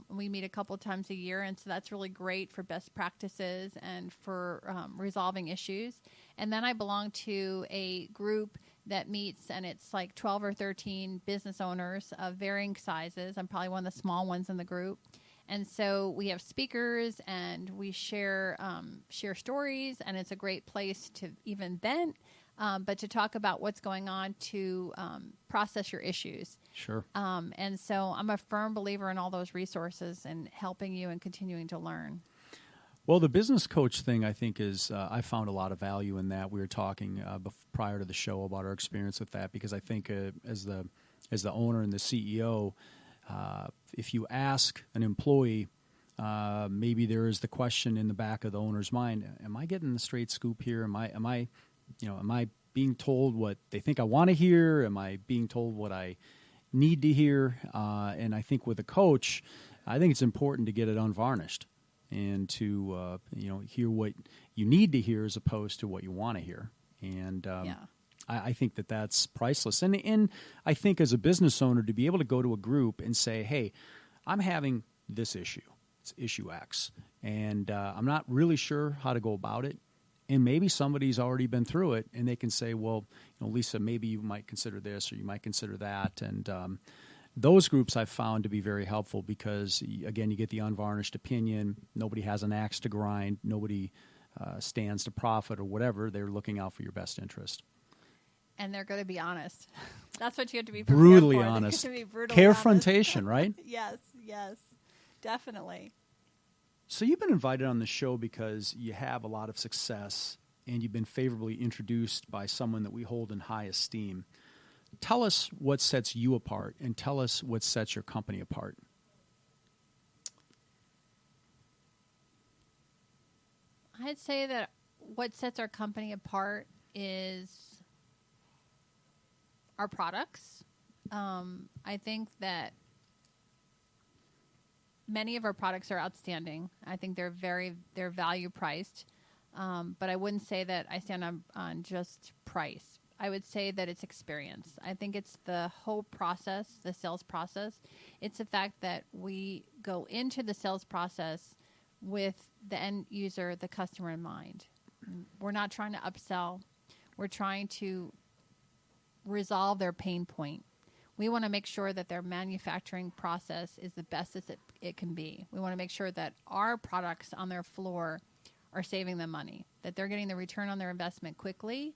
We meet a couple of times a year, and so that's really great for best practices and for resolving issues. And then I belong to a group that meets, and it's like 12 or 13 business owners of varying sizes. I'm probably one of the small ones in the group. And so we have speakers, and we share stories, and it's a great place to even vent, but to talk about what's going on, to process your issues. Sure. And so I'm a firm believer in all those resources and helping you and continuing to learn. Well, the business coach thing, I think, is I found a lot of value in that. We were talking prior to the show about our experience with that, because I think as the owner and the CEO, if you ask an employee, maybe there is the question in the back of the owner's mind: am I getting the straight scoop here? Am I being told what they think I want to hear? Am I being told what I need to hear? And I think with a coach, I think it's important to get it unvarnished and to hear what you need to hear as opposed to what you want to hear. And I think that that's priceless. And I think as a business owner, to be able to go to a group and say, hey, I'm having this issue. It's issue X. And I'm not really sure how to go about it. And maybe somebody's already been through it, and they can say, well, Lisa, maybe you might consider this or you might consider that. And those groups I've found to be very helpful because, again, you get the unvarnished opinion. Nobody has an axe to grind. Nobody stands to profit or whatever. They're looking out for your best interest. And they're going to be honest. That's what you have to be prepared brutally for. Honest. They're gonna be brutally Carefrontation, honest. right? Yes, definitely. So you've been invited on the show because you have a lot of success and you've been favorably introduced by someone that we hold in high esteem. Tell us what sets you apart, and tell us what sets your company apart. I'd say that what sets our company apart is our products. I think that many of our products are outstanding. I think they're value priced. But I wouldn't say that I stand on just price. I would say that it's experience. I think it's the whole process, the sales process. It's the fact that we go into the sales process with the end user, the customer in mind. We're not trying to upsell. We're trying to resolve their pain point. We want to make sure that their manufacturing process is the best as it can be. We want to make sure that our products on their floor are saving them money, that they're getting the return on their investment quickly,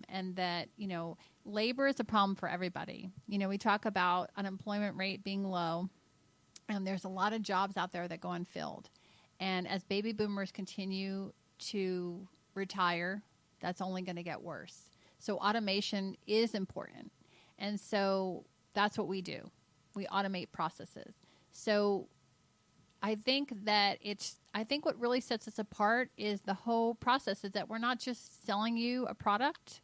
and that, labor is a problem for everybody. We talk about unemployment rate being low, and there's a lot of jobs out there that go unfilled. And as baby boomers continue to retire, that's only going to get worse. So automation is important. And so that's what we do. We automate processes. So I think what really sets us apart is the whole process, is that we're not just selling you a product.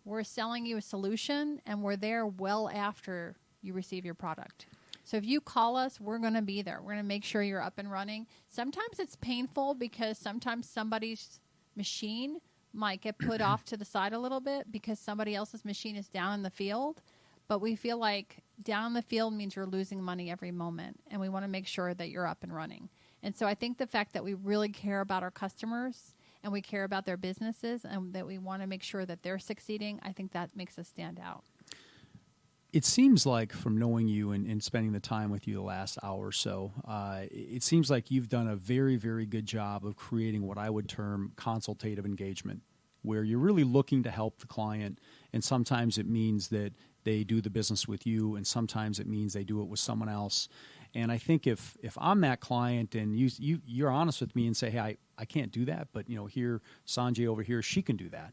We're selling you a solution, and we're there well after you receive your product. So if you call us, we're going to be there. We're going to make sure you're up and running. Sometimes it's painful because sometimes somebody's machine might get put off to the side a little bit because somebody else's machine is down in the field. But we feel like down in the field means you're losing money every moment, and we want to make sure that you're up and running. And so I think the fact that we really care about our customers and we care about their businesses and that we want to make sure that they're succeeding, I think that makes us stand out. It seems like, from knowing you and spending the time with you the last hour or so, it seems like you've done a very, very good job of creating what I would term consultative engagement, where you're really looking to help the client, and sometimes it means that they do the business with you, and sometimes it means they do it with someone else. And I think if I'm that client and you're honest with me and say, hey, I can't do that, but here, Sanjay over here, she can do that.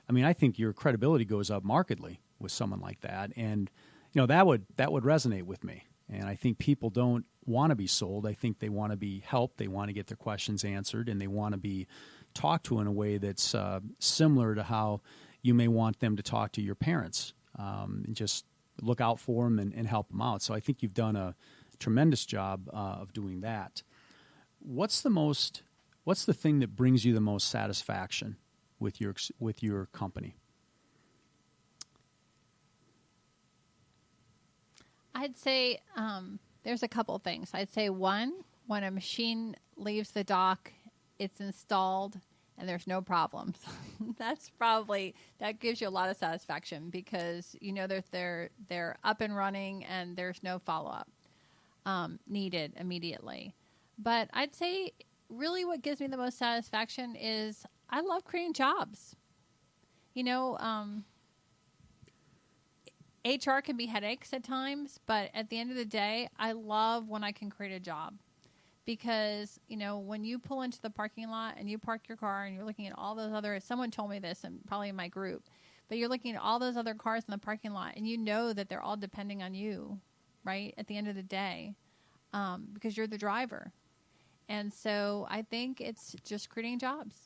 I mean, I think your credibility goes up markedly with someone like that, and that would resonate with me. And I think people don't want to be sold. I think they want to be helped. They want to get their questions answered, and they want to be talked to in a way that's similar to how you may want them to talk to your parents. And just look out for them and help them out. So I think you've done a tremendous job of doing that. What's the thing that brings you the most satisfaction with your company? I'd say there's a couple things. I'd say one, when a machine leaves the dock, it's installed and there's no problems. That gives you a lot of satisfaction because you know that they're up and running and there's no follow-up needed immediately. But I'd say really what gives me the most satisfaction is I love creating jobs. You know, HR can be headaches at times, but at the end of the day, I love when I can create a job. Because, you know, when you pull into the parking lot and you park your car and you're looking at all those other, someone told me this and probably in my group, but you're looking at all those other cars in the parking lot and you know that they're all depending on you, right, at the end of the day, because you're the driver. And so I think it's just creating jobs.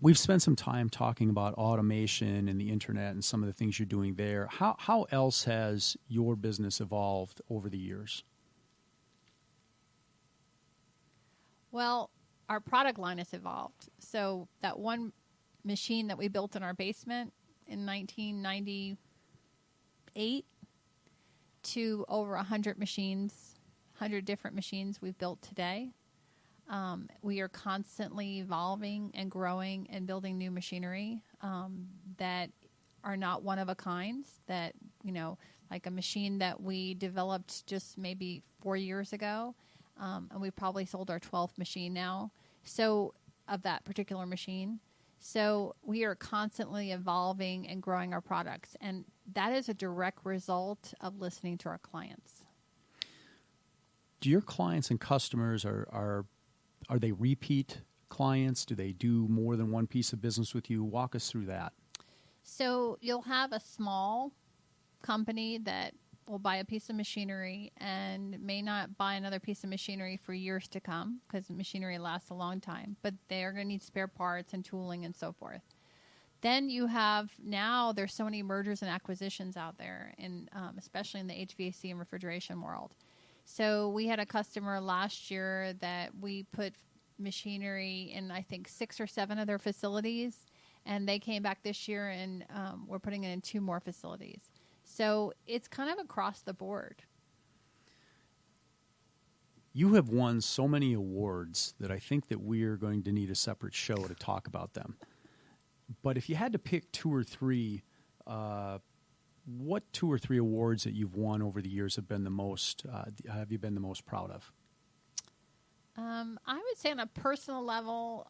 We've spent some time talking about automation and the internet and some of the things you're doing there. How else has your business evolved over the years? Well, our product line has evolved. So that one machine that we built in our basement in 1998 to over 100 machines, 100 different machines we've built today. We are constantly evolving and growing and building new machinery that are not one of a kind. That, you know, like a machine that we developed just maybe 4 years ago, and we've probably sold our 12th machine now. So of that particular machine. So we are constantly evolving and growing our products, and that is a direct result of listening to our clients. Do your clients and customers are they repeat clients? Do they do more than one piece of business with you? Walk us through that. So you'll have a small company that will buy a piece of machinery and may not buy another piece of machinery for years to come because machinery lasts a long time, but they're going to need spare parts and tooling and so forth. Then you have, now there's so many mergers and acquisitions out there, and especially in the HVAC and refrigeration world. So we had a customer last year that we put machinery in, I think, 6 or 7 of their facilities, and they came back this year and we're putting it in 2 more facilities. So it's kind of across the board. You have won so many awards that I think that we're going to need a separate show to talk about them. But if you had to pick 2 or 3, what 2 or 3 awards that you've won over the years have been the most? Have you been the most proud of? I would say on a personal level,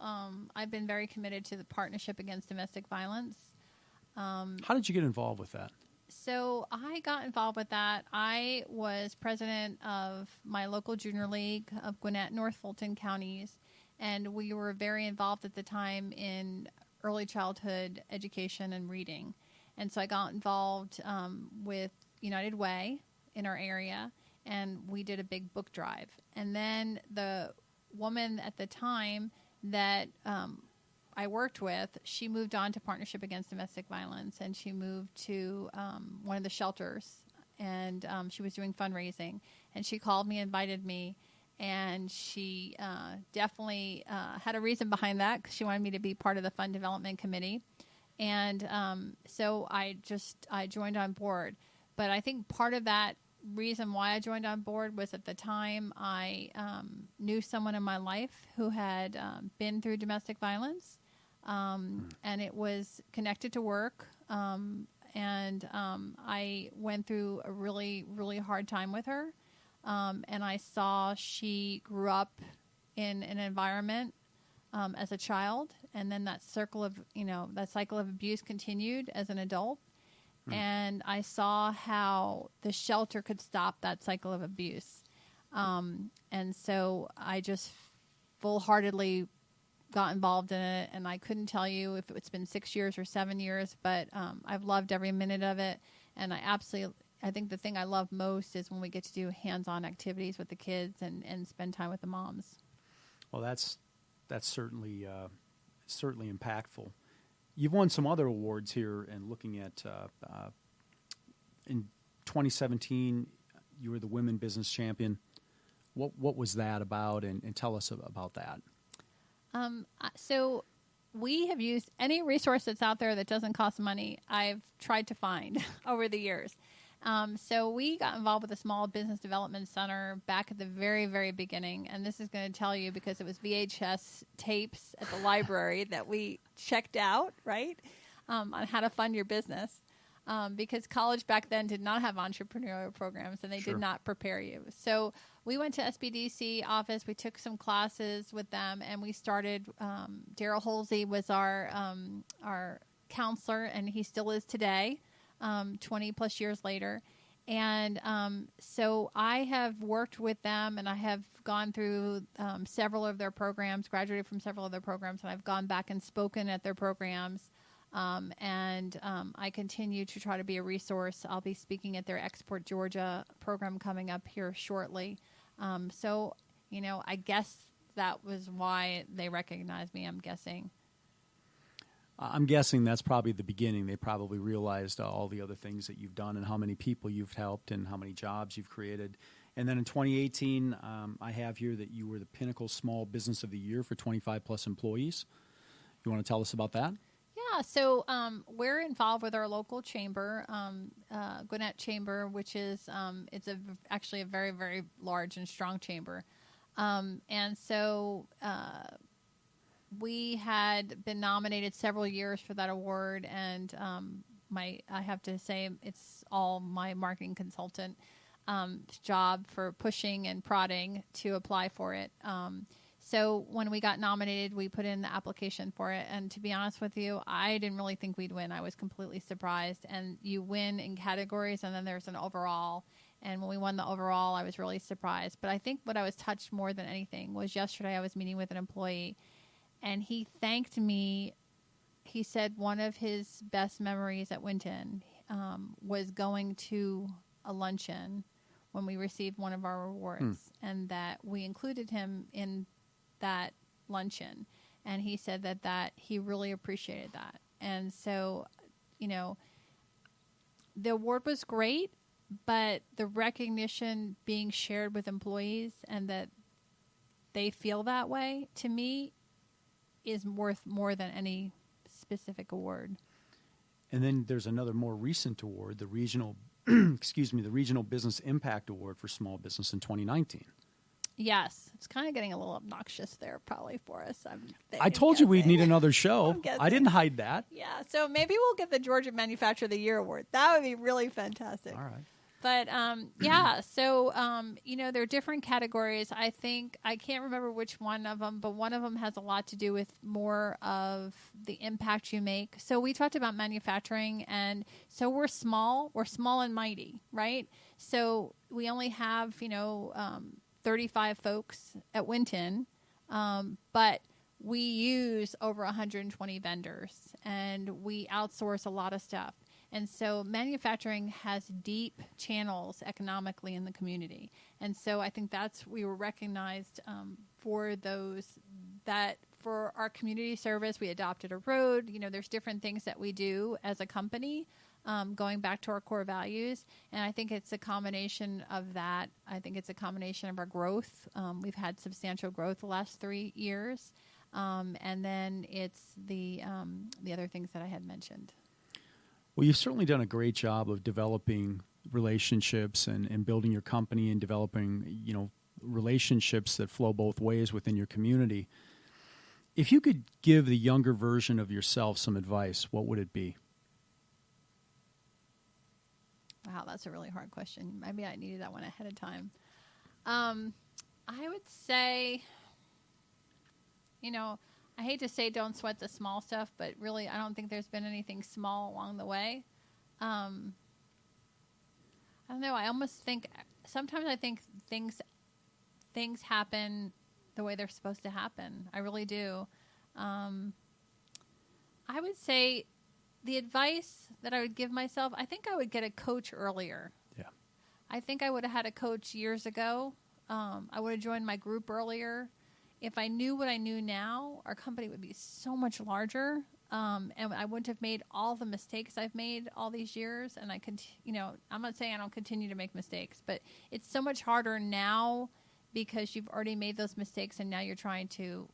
I've been very committed to the Partnership Against Domestic Violence. How did you get involved with that? So I got involved with that. I was president of my local junior league of Gwinnett, North Winton counties, and we were very involved at the time in early childhood education and reading. And so I got involved with United Way in our area, and we did a big book drive. And then the woman at the time that I worked with, she moved on to Partnership Against Domestic Violence, and she moved to one of the shelters, and she was doing fundraising. And she called me, invited me, and she definitely had a reason behind that because she wanted me to be part of the Fund Development Committee. And so I joined on board. But I think part of that reason why I joined on board was at the time I knew someone in my life who had been through domestic violence, and it was connected to work. And I went through a really, really hard time with her. And I saw she grew up in an environment as a child, and then that cycle of abuse continued as an adult. And I saw how the shelter could stop that cycle of abuse. And so I just full-heartedly got involved in it, and I couldn't tell you if it's been 6 years or 7 years, but I've loved every minute of it. And I think the thing I love most is when we get to do hands-on activities with the kids and spend time with the moms. Well, that's certainly impactful. You've won some other awards here, and looking at in 2017, you were the Women Business Champion. What was that about, and tell us about that. So we have used any resource that's out there that doesn't cost money. I've tried to find over the years. So we got involved with a small business development center back at the very, very beginning. And this is going to tell you because it was VHS tapes at the library that we checked out, right, on how to fund your business. Because college back then did not have entrepreneurial programs and they did not prepare you. So we went to SBDC office. We took some classes with them and we started. Daryl Holsey was our counselor and he still is today, 20 plus years later. And so I have worked with them and I have gone through several of their programs, graduated from several of their programs, and I've gone back and spoken at their programs. I continue to try to be a resource. I'll be speaking at their Export Georgia program coming up here shortly. So, I guess that was why they recognized me, I'm guessing. I'm guessing that's probably the beginning. They probably realized all the other things that you've done and how many people you've helped and how many jobs you've created. And then in 2018, I have here that you were the Pinnacle Small Business of the Year for 25 plus employees. You want to tell us about that? Yeah, so we're involved with our local chamber, Gwinnett Chamber, which is actually a very, very large and strong chamber. And so we had been nominated several years for that award, and I have to say it's all my marketing consultant job for pushing and prodding to apply for it. So when we got nominated, we put in the application for it. And to be honest with you, I didn't really think we'd win. I was completely surprised. And you win in categories, and then there's an overall. And when we won the overall, I was really surprised. But I think what I was touched more than anything was yesterday I was meeting with an employee, and he thanked me. He said one of his best memories at Winton was going to a luncheon when we received one of our awards, and that we included him in that luncheon, and he said that he really appreciated that. And so, the award was great, but the recognition being shared with employees and that they feel that way, to me, is worth more than any specific award. And then there's another more recent award, the regional, the Regional Business Impact Award for Small Business in 2019. Yes, it's kind of getting a little obnoxious there, probably for us. I told you we'd need another show. I didn't hide that. Yeah, so maybe we'll get the Georgia Manufacturer of the Year award. That would be really fantastic. All right. But yeah, so there are different categories. I think I can't remember which one of them, but one of them has a lot to do with more of the impact you make. So we talked about manufacturing, and so we're small and mighty, right? So we only have 35 folks at Winton, but we use over 120 vendors, and we outsource a lot of stuff. And so manufacturing has deep channels economically in the community. And so I think we were recognized for for our community service. We adopted a road. There's different things that we do as a company, going back to our core values. And I think it's a combination of that. I think it's a combination of our growth. We've had substantial growth the last 3 years. And then it's the other things that I had mentioned. Well, you've certainly done a great job of developing relationships and building your company and developing, relationships that flow both ways within your community. If you could give the younger version of yourself some advice, what would it be? Wow, that's a really hard question. Maybe I needed that one ahead of time. I would say, I hate to say don't sweat the small stuff, but really I don't think there's been anything small along the way. I don't know. I almost think sometimes I think things happen the way they're supposed to happen. I really do. I would say the advice that I would give myself, I think I would get a coach earlier. Yeah. I think I would have had a coach years ago. I would have joined my group earlier. If I knew what I knew now, our company would be so much larger, and I wouldn't have made all the mistakes I've made all these years. And I'm not saying I don't continue to make mistakes, but it's so much harder now because you've already made those mistakes, and now you're trying to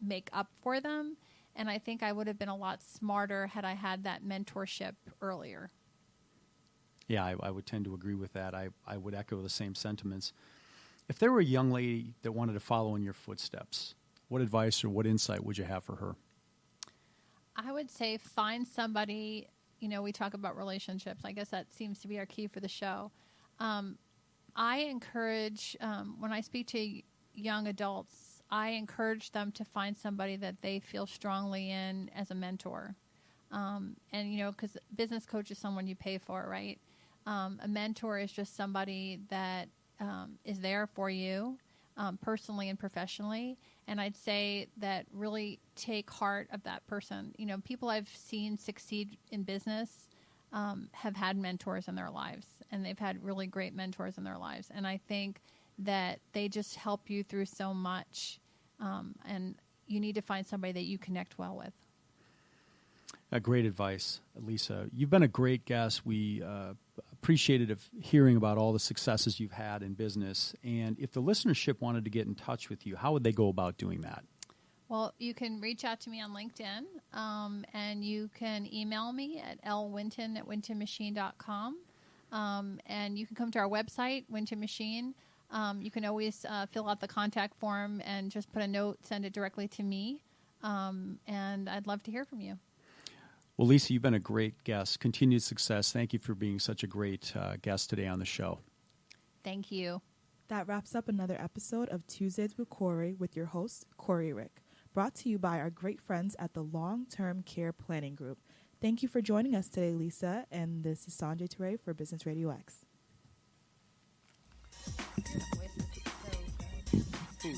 make up for them. And I think I would have been a lot smarter had I had that mentorship earlier. Yeah, I would tend to agree with that. I would echo the same sentiments. If there were a young lady that wanted to follow in your footsteps, what advice or what insight would you have for her? I would say find somebody, we talk about relationships. I guess that seems to be our key for the show. I encourage, when I speak to young adults, I encourage them to find somebody that they feel strongly in as a mentor. Because business coach is someone you pay for, right? A mentor is just somebody that is there for you personally and professionally. And I'd say that really take heart of that person. People I've seen succeed in business have had mentors in their lives, and they've had really great mentors in their lives. And I think that they just help you through so much, and you need to find somebody that you connect well with. Great advice, Lisa. You've been a great guest. We appreciated of hearing about all the successes you've had in business. And if the listenership wanted to get in touch with you, how would they go about doing that? Well, you can reach out to me on LinkedIn, and you can email me at lwinton@wintonmachine.com. And you can come to our website, Winton Machine. You can always fill out the contact form and just put a note, send it directly to me. And I'd love to hear from you. Well, Lisa, you've been a great guest. Continued success. Thank you for being such a great guest today on the show. Thank you. That wraps up another episode of Tuesdays with Corey with your host, Corey Rick, brought to you by our great friends at the Long-Term Care Planning Group. Thank you for joining us today, Lisa, and this is Sanjay Ture for Business Radio X. Your voice is so good.